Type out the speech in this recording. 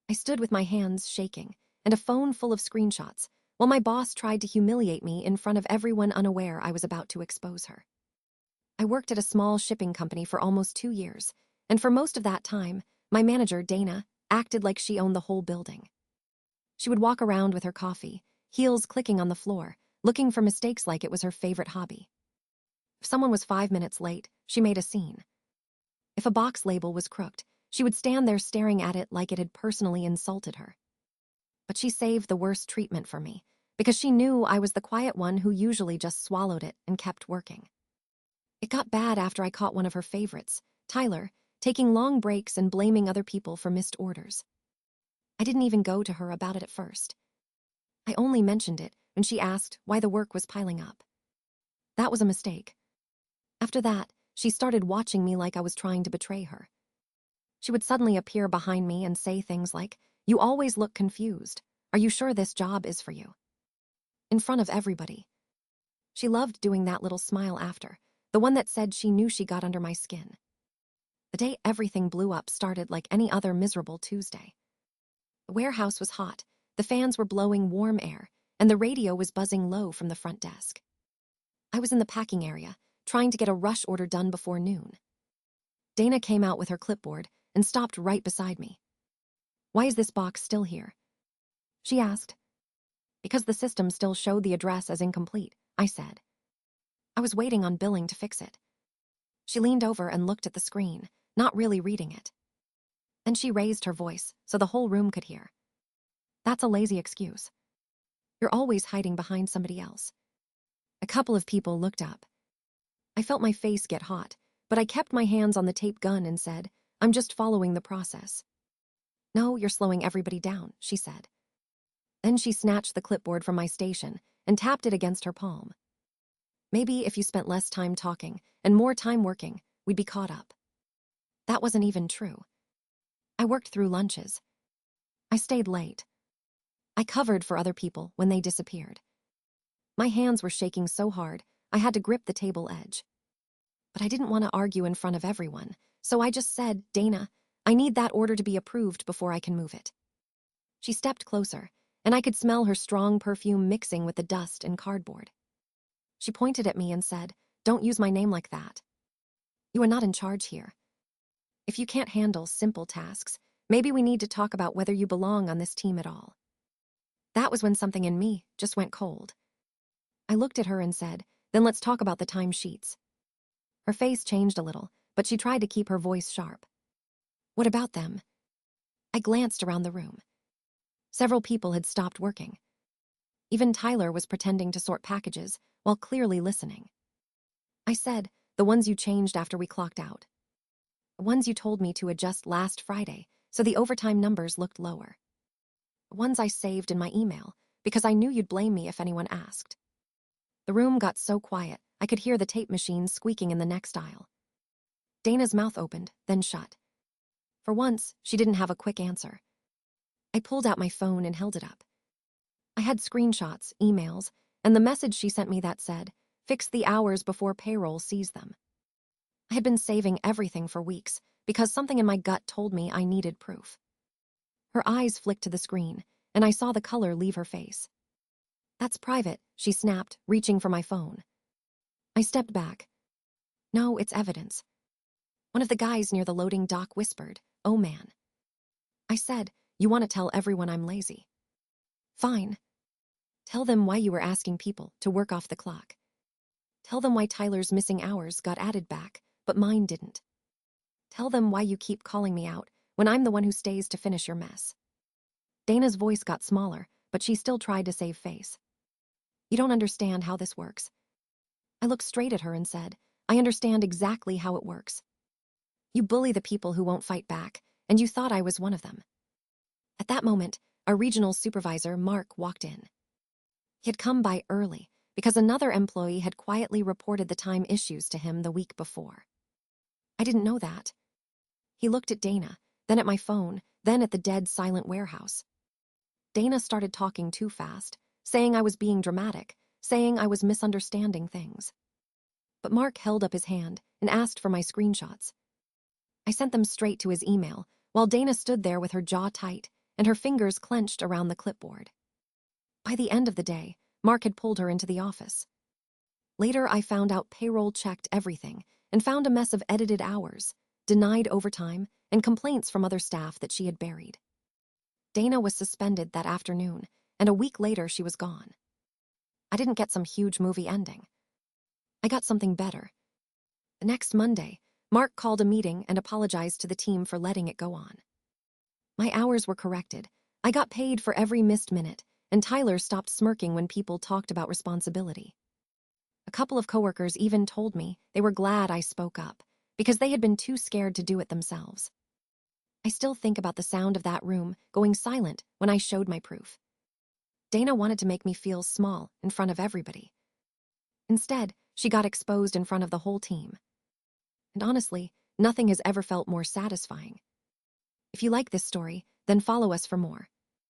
I stood with my hands shaking and a phone full of screenshots while my boss tried to humiliate me in front of everyone, unaware I was about to expose her. I worked at a small shipping company for almost 2 years, and for most of that time, my manager, Dana, acted like she owned the whole building. She would walk around with her coffee, heels clicking on the floor, looking for mistakes like it was her favorite hobby. If someone was 5 minutes late, she made a scene. If a box label was crooked, she would stand there staring at it like it had personally insulted her. But she saved the worst treatment for me, because she knew I was the quiet one who usually just swallowed it and kept working. It got bad after I caught one of her favorites, Tyler, taking long breaks and blaming other people for missed orders. I didn't even go to her about it at first. I only mentioned it when she asked why the work was piling up. That was a mistake. After that, she started watching me like I was trying to betray her. She would suddenly appear behind me and say things like, "You always look confused. Are you sure this job is for you?" In front of everybody. She loved doing that little smile after, the one that said she knew she got under my skin. The day everything blew up started like any other miserable Tuesday. The warehouse was hot, the fans were blowing warm air, and the radio was buzzing low from the front desk. I was in the packing area, trying to get a rush order done before noon. Dana came out with her clipboard and stopped right beside me. "Why is this box still here?" she asked. "Because the system still showed the address as incomplete," I said. "I was waiting on billing to fix it." She leaned over and looked at the screen, not really reading it. Then she raised her voice so the whole room could hear. "That's a lazy excuse. You're always hiding behind somebody else." A couple of people looked up. I felt my face get hot, but I kept my hands on the tape gun and said, "I'm just following the process." "No, you're slowing everybody down," she said. Then she snatched the clipboard from my station and tapped it against her palm. "Maybe if you spent less time talking and more time working, we'd be caught up." That wasn't even true. I worked through lunches. I stayed late. I covered for other people when they disappeared. My hands were shaking so hard, I had to grip the table edge. But I didn't want to argue in front of everyone, so I just said, "Dana, I need that order to be approved before I can move it." She stepped closer, and I could smell her strong perfume mixing with the dust and cardboard. She pointed at me and said, "Don't use my name like that. You are not in charge here. If you can't handle simple tasks, maybe we need to talk about whether you belong on this team at all." That was when something in me just went cold. I looked at her and said, "Then let's talk about the timesheets." Her face changed a little, but she tried to keep her voice sharp. "What about them?" I glanced around the room. Several people had stopped working. Even Tyler was pretending to sort packages while clearly listening. I said, "The ones you changed after we clocked out. The ones you told me to adjust last Friday so the overtime numbers looked lower. The ones I saved in my email because I knew you'd blame me if anyone asked." The room got so quiet, I could hear the tape machine squeaking in the next aisle. Dana's mouth opened, then shut. For once, she didn't have a quick answer. I pulled out my phone and held it up. I had screenshots, emails, and the message she sent me that said, "Fix the hours before payroll sees them." I had been saving everything for weeks because something in my gut told me I needed proof. Her eyes flicked to the screen, and I saw the color leave her face. "That's private," she snapped, reaching for my phone. I stepped back. "No, it's evidence." One of the guys near the loading dock whispered, "Oh man." I said, "You want to tell everyone I'm lazy? Fine. Tell them why you were asking people to work off the clock. Tell them why Tyler's missing hours got added back, but mine didn't. Tell them why you keep calling me out when I'm the one who stays to finish your mess." Dana's voice got smaller, but she still tried to save face. "You don't understand how this works." I looked straight at her and said, "I understand exactly how it works. You bully the people who won't fight back, and you thought I was one of them." At that moment, our regional supervisor, Mark, walked in. He had come by early because another employee had quietly reported the time issues to him the week before. I didn't know that. He looked at Dana, then at my phone, then at the dead, silent warehouse. Dana started talking too fast, saying I was being dramatic, saying I was misunderstanding things. But Mark held up his hand and asked for my screenshots. I sent them straight to his email, while Dana stood there with her jaw tight and her fingers clenched around the clipboard. By the end of the day, Mark had pulled her into the office. Later, I found out payroll checked everything and found a mess of edited hours, denied overtime, and complaints from other staff that she had buried. Dana was suspended that afternoon, and a week later she was gone. I didn't get some huge movie ending. I got something better. The next Monday, Mark called a meeting and apologized to the team for letting it go on. My hours were corrected. I got paid for every missed minute, and Tyler stopped smirking when people talked about responsibility. A couple of coworkers even told me they were glad I spoke up, because they had been too scared to do it themselves. I still think about the sound of that room going silent when I showed my proof. Dana wanted to make me feel small in front of everybody. Instead, she got exposed in front of the whole team. And honestly, nothing has ever felt more satisfying. If you like this story, then follow us for more.